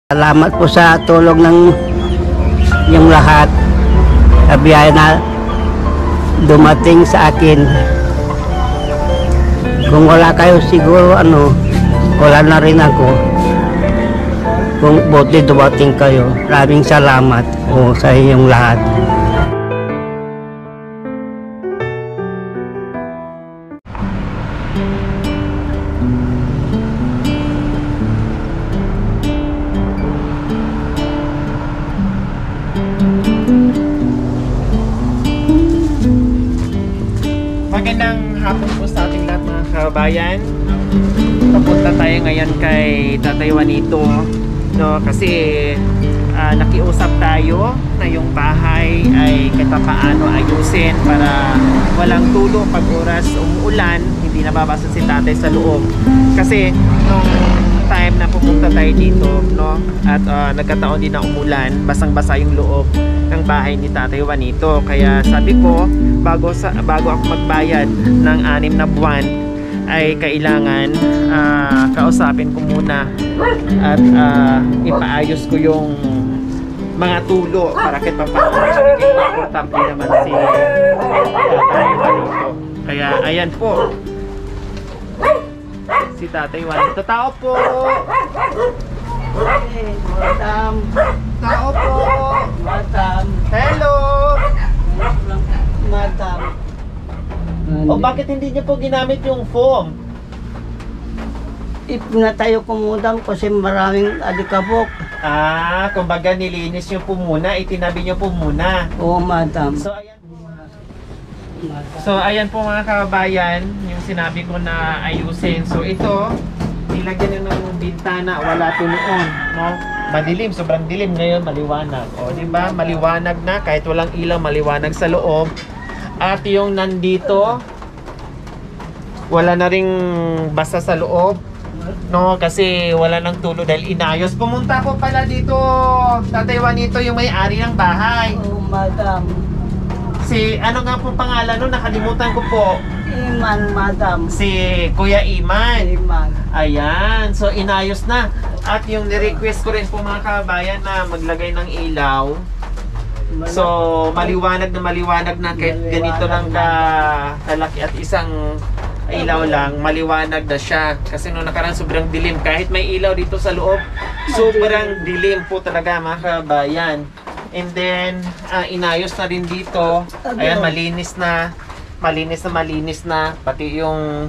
Salamat po sa tulong ng yung lahat. Biyaya na dumating sa akin. Kung wala kayo siguro wala na rin ako. Kung buti dumating kayo. Maraming salamat po sa inyong lahat. Magandang hapon po sa ating lahat mga kabayan. Papunta tayo ngayon kay Tatay Juanito, no? Kasi nakiusap tayo na yung bahay ay kahit paano ayusin para walang tulo pag oras umuulan, hindi nababasa si tatay sa loob. Kasi nung time na pupunta tayo dito, no? At nagkataon din na umulan, basang-basa yung loob ng bahay ni Tatay Juanito. Kaya sabi ko, bago ako magbayad ng 6 na buwan ay kailangan kausapin ko muna at ipaayos ko yung mga tulo para kahit komportable naman si Tatay Juanito. Kaya ayan po si Tatay Juanito. Tao po! Madam. Tao po! Madam. Hello! Madam. O bakit hindi niyo po ginamit yung foam? Na tayo kumudam kasi maraming alikabok. Kumbaga nilinis niyo po muna, itinabi niyo po muna. Oo, madam. So ayan po mga kababayan, yung sinabi ko na ayusin. So ito, nilagyan niyo ng bintana, wala to noon, no? Madilim, sobrang dilim, ngayon maliwanag. O di ba? Maliwanag na kahit walang ilaw, maliwanag sa loob. At yung nandito, wala na ring basa sa loob, no? Kasi wala nang tulo dahil inayos. Pumunta po pala dito Tatay Juanito, yung may-ari ng bahay. Oo, madam. Si ano nga po pangalan no? Nakalimutan ko po. Iman, madam. Si Kuya Iman. Iman. Ayan, so inayos na. At yung ni-request ko rin po mga kabayan na maglagay ng ilaw. So maliwanag na kahit ganito lang kalaki at isang ilaw lang, maliwanag na siya. Kasi nung nakaraan sobrang dilim. Kahit may ilaw dito sa loob, sobrang dilim po talaga mga kabayan. And then inayos na rin dito. Ayan, malinis na. Malinis na. Pati yung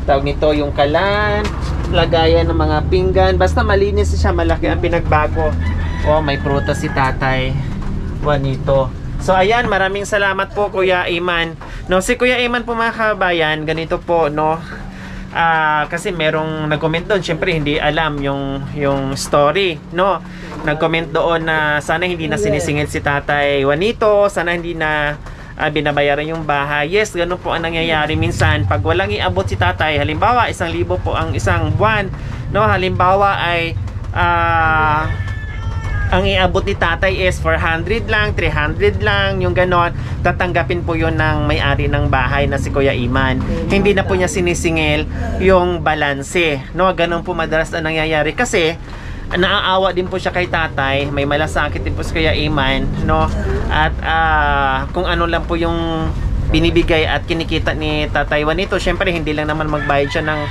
tawag nito, yung kalan, lagayan ng mga pinggan. Basta malinis siya, malaki ang pinagbago. Oh, may prutas si Tatay Juanito. So ayan, maraming salamat po Kuya Iman. No, si Kuya Iman po mga kabayan, ganito po, no. Kasi merong nag-comment doon, syempre hindi alam yung story, no. Nag-comment doon na sana hindi na sinisingil si Tatay Juanito, sana hindi na binabayaran yung bahay. Yes, ganun po ang nangyayari minsan pag walang iabot si tatay. Halimbawa 1,000 po ang isang buwan, no? Halimbawa ay ang iabot ni tatay is 400 lang, 300 lang, yung ganon, tatanggapin po yun ng may-ari ng bahay na si Kuya Iman. Hindi na po niya sinisingil yung balanse, no? Ganon po madalas na nangyayari kasi naaawa din po siya kay tatay, may malasakit din po si Kuya Iman, no? At kung ano lang po yung binibigay at kinikita ni Tatay Juanito, syempre hindi lang naman magbayad siya ng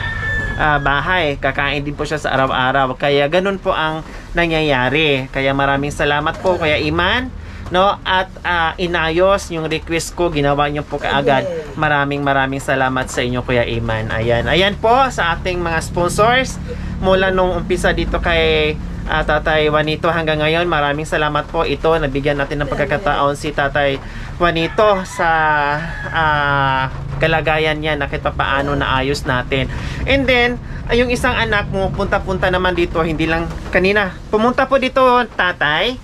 bahay, kakain din po siya sa araw-araw. Kaya ganun po ang nangyayari. Kaya maraming salamat po Kuya Iman, no? At inayos yung request ko, ginawa niyo po kaagad. Maraming salamat sa inyo Kuya Iman. Ayan po sa ating mga sponsors mula nung umpisa dito kay Tatay Juanito hanggang ngayon. Maraming salamat po. Ito, nabigyan natin ng pagkakataon si Tatay Juanito sa kalagayan niya na kahit paano naayos natin. And then yung isang anak mo punta-punta naman dito, hindi lang kanina. Pumunta po dito tatay.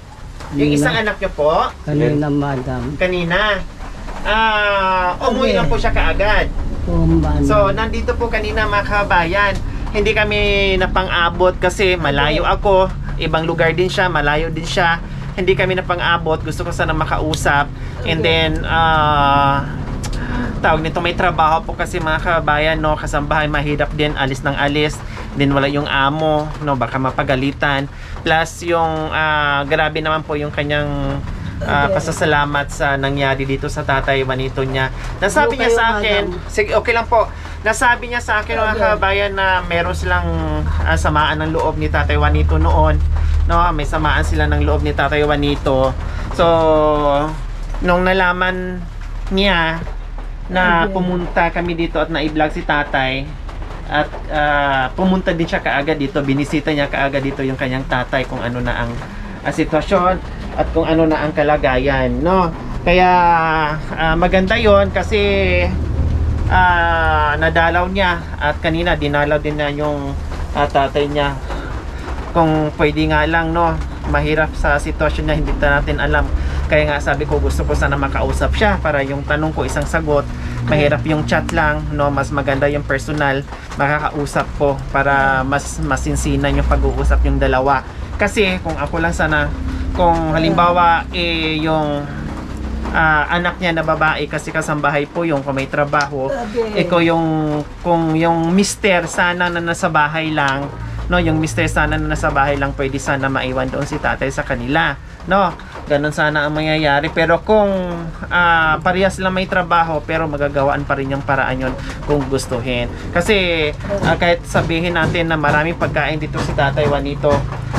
Yung isang anak niyo po. Kanina, madam. Kanina. Umuwi lang po siya kaagad. So nandito po kanina mga kabayan. Hindi kami napang-abot kasi malayo ako. Ibang lugar din siya, malayo din siya. Hindi kami napang-abot. Gusto ko sana makausap. And then tawag nito, may trabaho po kasi mga kabayan, no, kasambahay, mahirap din, alis ng alis, din wala yung amo, no, baka mapagalitan, plus yung grabe naman po yung kanyang pasasalamat sa nangyari dito sa Tatay Juanito niya. Nasabi niya sa akin, sige, okay lang po, nasabi niya sa akin mga kabayan na meron silang samaan ng loob ni Tatay Juanito noon, no, may samaan sila ng loob ni Tatay Juanito. So nung nalaman niya na pumunta kami dito at na-i-vlog si tatay at pumunta din siya kaagad dito, binisita niya kaagad dito yung kanyang tatay kung ano na ang sitwasyon at kung ano na ang kalagayan, no? Kaya maganda yon kasi nadalaw niya at kanina dinalaw din na yung tatay niya. Kung pwede nga lang, no, mahirap sa sitwasyon niya, hindi natin alam. Kaya nga sabi ko, gusto ko sana makausap siya para yung tanong ko isang sagot. Mahirap yung chat lang, no, mas maganda yung personal, makakausap ko para mas masinsinan yung pag-uusap yung dalawa. Kasi kung ako lang sana, kung halimbawa yung anak niya na babae, kasi kasambahay po yung kung may trabaho, ikaw yung, kung yung mister sana na nasa bahay lang, no, yung mister sana na nasa bahay lang, pwede sana maiwan doon si tatay sa kanila, no, ganun sana ang mangyayari. Pero kung parehas lang may trabaho, pero magagawaan pa rin yung paraan yun kung gustuhin. Kasi kahit sabihin natin na maraming pagkain dito si Tatay Juanito,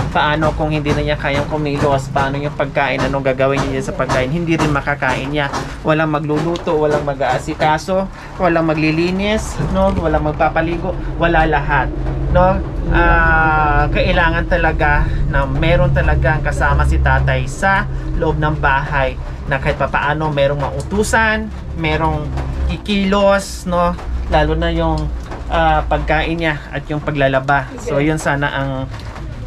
paano kung hindi na niya kayang kumilos, paano yung pagkain, anong gagawin niya sa pagkain, hindi rin makakain niya. Walang magluluto, walang mag-aasikaso, walang maglilinis, no, walang magpapaligo, wala lahat, no. Kailangan talaga na meron talagang kasama si tatay sa loob ng bahay, na kahit papaano merong mautusan, merong kikilos, no, lalo na yung pagkain niya at yung paglalaba. So yun sana ang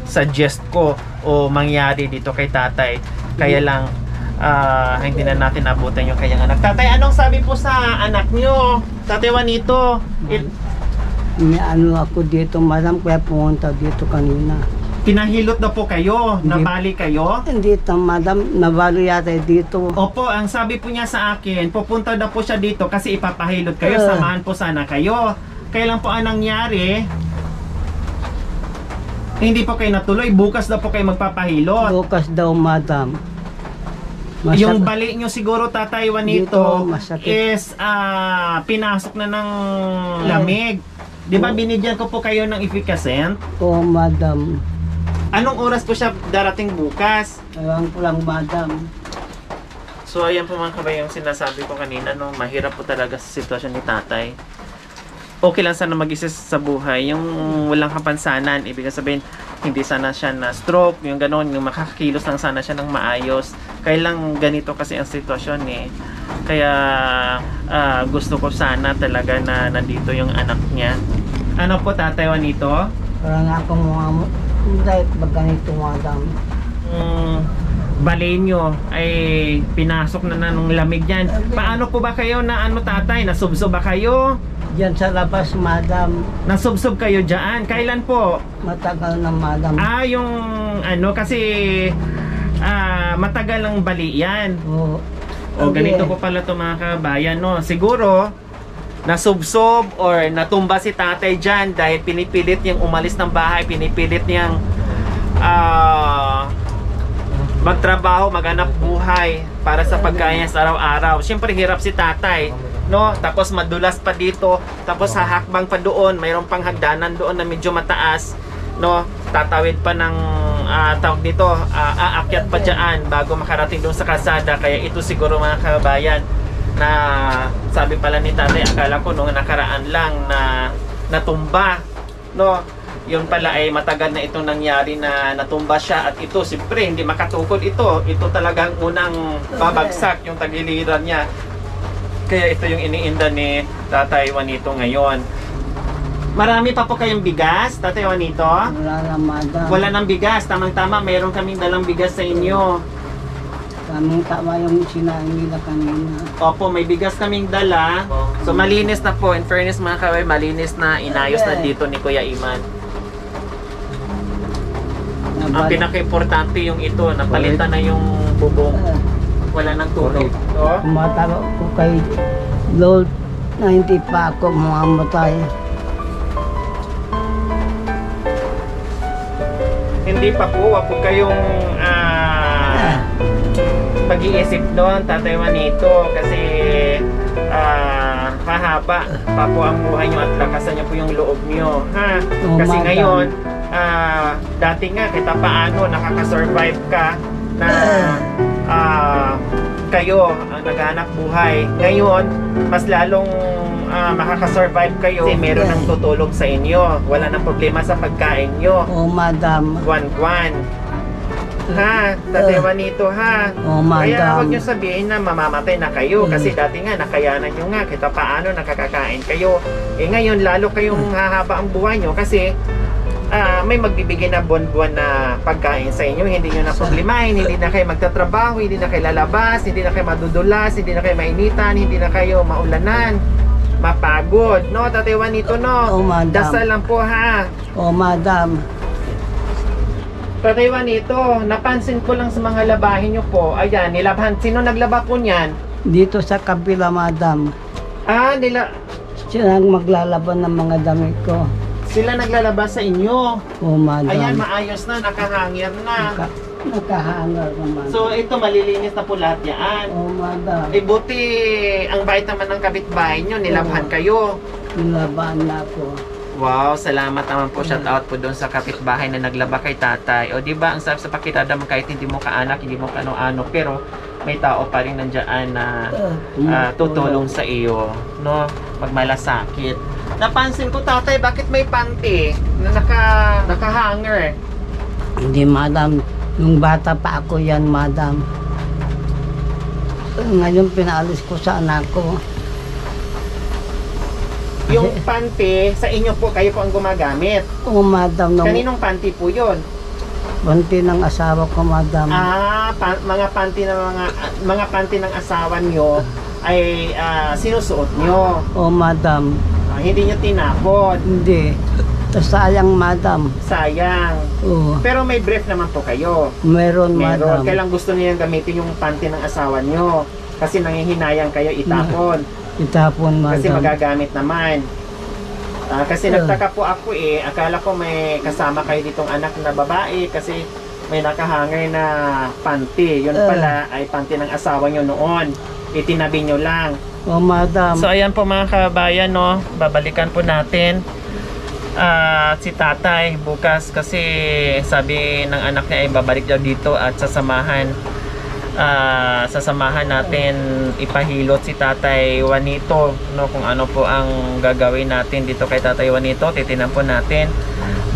suggest ko o mangyari dito kay tatay. Kaya lang hindi na natin abutan yung kanyang anak. Tatay, anong sabi po sa anak niyo, Tatay Juanito? May ano ako dito, madam, kaya pumunta dito kanina. Pinahilot na po kayo? Nabali kayo? Dito, madam, nabalo yata dito. Opo, ang sabi po niya sa akin, pupunta na po siya dito kasi ipapahilot kayo, samahan po sana kayo. Kailan po ang nangyari? Hindi po kayo natuloy, bukas na po kayo magpapahilot. Bukas daw, madam. Yung bali nyo siguro, Tatay Juanito, dito, is pinasok na ng lamig. Di ba binigyan ko po kayo ng efficacent? Oo, madam. Anong oras po siya darating bukas? Ewan ko lang, madam. So ayan po mga kabayan, yung sinasabi ko kanina, no, mahirap po talaga sa sitwasyon ni tatay. Okay lang sana mag-isa sa buhay, yung walang kapansanan, ibig sabihin hindi sana siya na stroke, yung ganon, yung makakakilos lang sana siya ng maayos. Kaya lang ganito kasi ang sitwasyon eh. Kaya gusto ko sana talaga na nandito yung anak niya. Ano po, Tatay Juanito? Parang ako mga dahil pag ganito, madam. Balay nyo ay pinasok na nung lamig yan. Paano po ba kayo na ano, tatay? Nasubsob ba kayo? Diyan sa labas, madam. Nasubsob kayo dyan? Kailan po? Matagal na, madam. Yung ano kasi matagal ang bali yan. Oo. O ganito po pala to mga kabayan, no? Siguro nasubsob or natumba si tatay dyan dahil pinipilit niyang umalis ng bahay, pinipilit niyang magtrabaho, maghanap buhay para sa pagkain niya sa araw-araw. Siyempre hirap si tatay, no? Tapos madulas pa dito, tapos hahakbang pa doon, mayroon pang hagdanan doon na medyo mataas, no? Tatawid pa ng tawag dito, aakyat pa dyan bago makarating doon sa kalsada. Kaya ito siguro mga kabayan na sabi pala ni tatay, akala ko nung nakaraan lang na natumba, no? Yun pala ay matagal na itong nangyari na natumba siya, at ito siyempre hindi makatukod ito talagang unang babagsak yung tagiliran niya. Kaya ito yung iniinda ni Tatay Juanito ngayon. Marami pa po kayong bigas, Tatay Juanito? Wala na, madam. Wala nang bigas, tamang-tama, mayroon kaming dalang bigas sa inyo. Kaming tama yung sinain nila kanina. Opo, may bigas kaming dala. So malinis na po, in fairness mga kaway, malinis na, inayos na dito ni Kuya Iman. Ang pinaka-importante yung ito, napalitan na yung bubong. Wala nang tulog. So, Kumatawag ko kay Lord, na hindi pa ako mamamatay. Hindi pa po, wag po kayong pag-iisip doon, Tatay Juanito, kasi hahaba pa po ang buhay nyo at lakasan nyo po yung loob nyo, ha? Oh, Kasi madam. ngayon, dati nga, kita paano, nakakasurvive ka na kayo ang naghanap buhay. Ngayon, mas lalong makakasurvive kayo kasi meron ng tutulong sa inyo. Wala nang problema sa pagkain nyo. Oh, madam. Buwan-buwan. Ha? Tatay Juanito, ha? Oh, Kaya madam. huwag nyo sabihin na mamamatay na kayo kasi dati nga nakayanan nyo nga kita paano nakakakain kayo. Eh ngayon lalo kayong hahaba ang buhay nyo kasi may magbibigay na buwan-buwan na pagkain sa inyo. Hindi nyo na problemahin, hindi na kayo magtatrabaho, hindi na kayo lalabas, hindi na kayo madudulas, hindi na kayo mainitan, hindi na kayo maulanan, mapagod. No, Tatay Juanito, no? Oh, madam. Dasal lang po, ha? Oh, madam. Tatay Juanito, napansin ko lang sa mga labahin nyo po. Ayan, nilabhan. Sino naglaba po niyan? Dito sa kabila, madam. Sila ang maglalaban ng mga damit ko. Sila naglalaba sa inyo. Oh, madam. Ayan, maayos na, nakahangir na. Nakahangar naman. So, ito malilinis na po lahat yan. Oh, madam. Eh, buti ang bait naman ng kapitbahay nyo, nilabhan kayo. Nilaban na ako. Wow, salamat naman po. Shout out po doon sa kapitbahay na naglaba kay tatay. O di ba ang sarap sa pakitanda mo kahit hindi mo kaanak, hindi mo kano-ano, pero may tao pa rin nandiyan na tutulong sa iyo, no? Pag malasakit. Napansin ko, tatay, bakit may panty na naka-hanger? Hindi, madam. Nung bata pa ako yan, madam. Ngayon pinaalis ko sa anak ko. Yung panty, sa inyo po, kayo po ang gumagamit. Oh, madam. Kaninong panty po yun? Panty ng asawa ko, madam. Mga panty ng mga panty ng asawa nyo ay sinusuot nyo. Oh, madam. Hindi nyo tinapon. Hindi. Sayang, madam. Sayang. Oh, Pero may brief naman po kayo. meron, madam. Kailang gusto niyo gamitin yung panty ng asawa nyo. Kasi nanghihinayang kayo itapon. Itapon, Kasi madam. magagamit naman. Kasi nagtaka po ako akala ko may kasama kayo ditong anak na babae kasi may nakahanger na panty. Yun pala ay panty ng asawa nyo noon. Itinabi nyo lang. Oh, madam. So ayan po mga kabayan, no, babalikan po natin si tatay bukas kasi sabi ng anak niya ay babalik daw dito at sasamahan natin ipahilot si Tatay Juanito, no, kung ano po ang gagawin natin dito kay Tatay Juanito. Titinan po natin,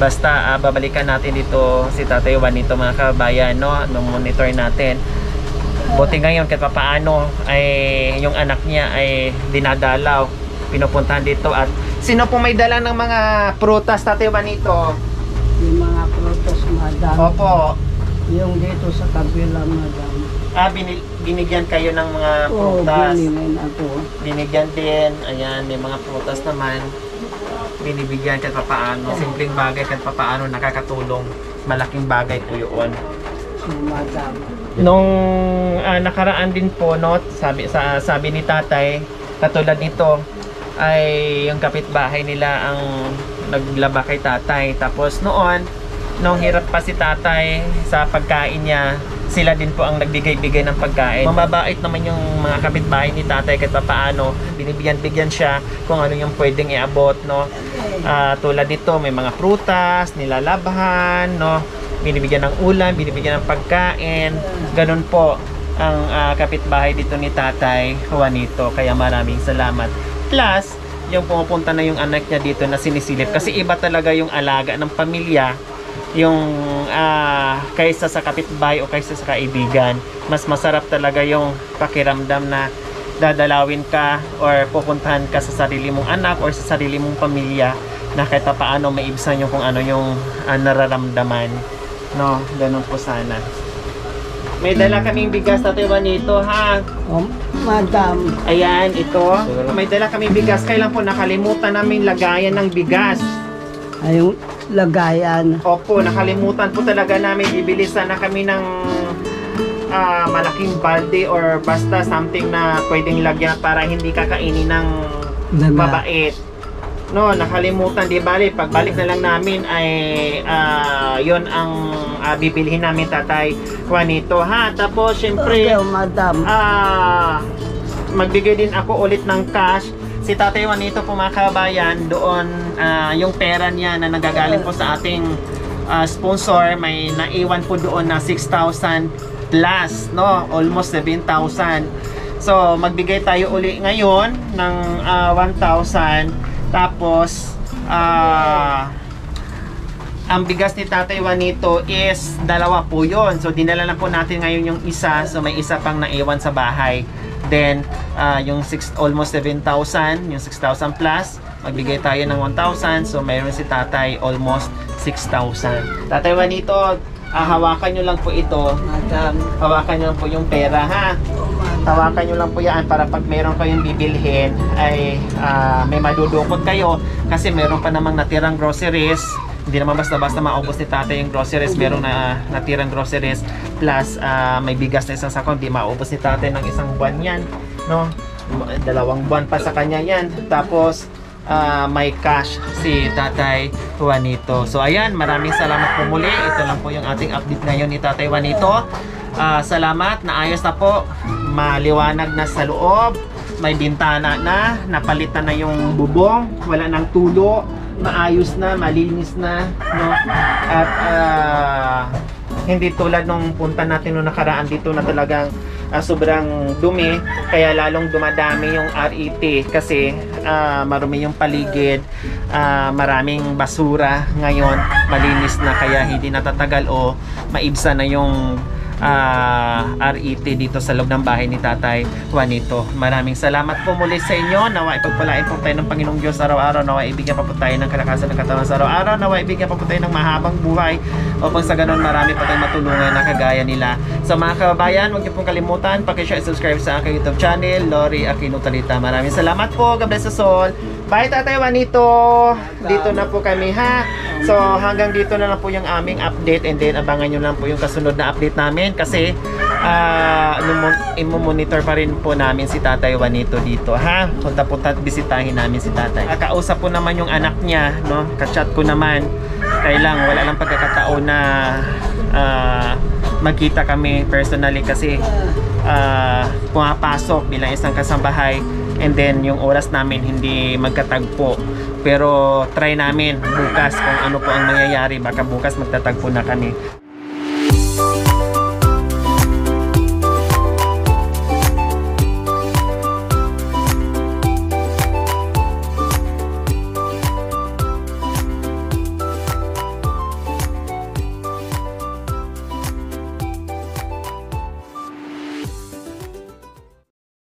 basta babalikan natin dito si Tatay Juanito mga kabayan, no, monitor natin. Buti ngayon kahit paano ay yung anak niya ay dinadalaw, pinupuntahan dito. At sino po may dala ng mga prutas, Tatay Juanito? Yung mga prutas, madam. Opo. Yung dito sa kabila, madam. Binigyan kayo ng mga Oh, prutas. binigyan ako. Binigyan din. Ayan, may mga prutas naman. Binibigyan kahit papaano. Simpleng bagay kahit papaano nakakatulong. Malaking bagay po yun. Madam. Nung nakaraan din po, no, sabi ni tatay, katulad nito, ay yung kapitbahay nila ang naglaba kay tatay. Tapos noon, nung hirap pa si tatay sa pagkain niya, sila din po ang nagbigay-bigay ng pagkain. Mamabait naman yung mga kapitbahay ni tatay kahit paano. Binibigyan-bigyan siya kung ano yung pwedeng iabot, no. Tulad dito, may mga prutas, nilalabhan, no. Binibigyan ng ulam, binibigyan ng pagkain. Ganun po ang kapitbahay dito ni Tatay Juanito. Kaya maraming salamat. Plus, yung pumupunta na yung anak niya dito na sinisilip. Kasi iba talaga yung alaga ng pamilya, yung kaysa sa kapitbahay o kaysa sa kaibigan. Mas masarap talaga yung pakiramdam na dadalawin ka or pupuntahan ka sa sarili mong anak or sa sarili mong pamilya na kahit paano maibsan yung kung ano yung nararamdaman, no. Ganun po sana. May dala kaming bigas, Tatay Juanito, ha. Oh, madam. Ayan, ito. May dala kaming bigas. Kailan po nakalimutan namin lagayan ng bigas. Ay, lagayan. Opo, nakalimutan po talaga namin. Bibili sana kami ng malaking balde or basta something na pwedeng lagyan para hindi kakainin ng mabait. No, nakalimutan, di bali, pagbalik na lang namin ay yon ang bibilhin namin, Tatay Juanito, ha. Tapos syempre Okay, madam. magbigay din ako ulit ng cash si Tatay Juanito po, mga kabayan, doon yung pera niya na nagagaling po sa ating sponsor, may naiwan po doon na 6,000 plus, no, almost 7,000. So magbigay tayo uli ngayon ng 1,000. Tapos ang bigas ni Tatay Juanito is 2 po yun. So dinala lang po natin ngayon yung isa. So may isa pang naiwan sa bahay. Then yung almost 7,000, yung 6,000 plus, magbigay tayo ng 1,000. So mayroon si Tatay almost 6,000. Tatay Juanito, hawakan nyo lang po ito. Madam. Hawakan nyo lang po yung pera, ha. Hawakan nyo lang po yan para pag meron kayong bibilhin ay may madudukot kayo, kasi meron pa namang natirang groceries. Hindi naman basta-basta maubos ni Tatay yung groceries. Merong natirang groceries plus may bigas na isang sako. Hindi maubos ni Tatay ng isang buwan yan, no? 2 buwan pa sa kanya yan. Tapos may cash si Tatay Juanito. So ayan, maraming salamat po muli. Ito lang po yung ating update ngayon ni Tatay Juanito. Salamat, naayos na po, maliwanag na sa loob, may bintana na, napalitan na yung bubong, wala nang tulo, maayos na, malinis na, no? At hindi tulad nung punta natin nung nakaraan dito na talagang sobrang dumi, kaya lalong dumadami yung RET kasi marumi yung paligid, maraming basura. Ngayon malinis na, kaya hindi natatagal o maibsa na yung RET dito sa loob ng bahay ni Tatay Juanito. Maraming salamat po muli sa inyo. Nawa ipagpalain po tayo ng Panginoong Diyos araw-araw. Nawa ibigyan pa po tayo ng kalakasan ng katawan sa araw-araw. Nawa ibigyan pa po tayo ng mahabang buhay upang sa ganun marami pa tayong matulungan na kagaya nila. Sa mga kababayan, huwag niyo pong kalimutan paki-share at subscribe sa aking YouTube channel, Lori Aquino Talita. Maraming salamat po. God bless us all. Bye, Tatay Juanito. Dito na po kami, ha. So hanggang dito na lang po yung aming update, and then abangan nyo lang po yung kasunod na update namin, kasi imo-monitor pa rin po namin si Tatay Juanito dito, ha. Punta-punta at bisitahin namin si Tatay. Kausap po naman yung anak niya, no. Ka-chat ko naman. Kailang wala lang pagkakataon na magkita kami personally, kasi pumapasok bilang isang kasambahay, and then yung oras namin hindi magkatagpo. Pero try namin bukas kung ano po ang mangyayari, baka bukas magtatagpo na kami.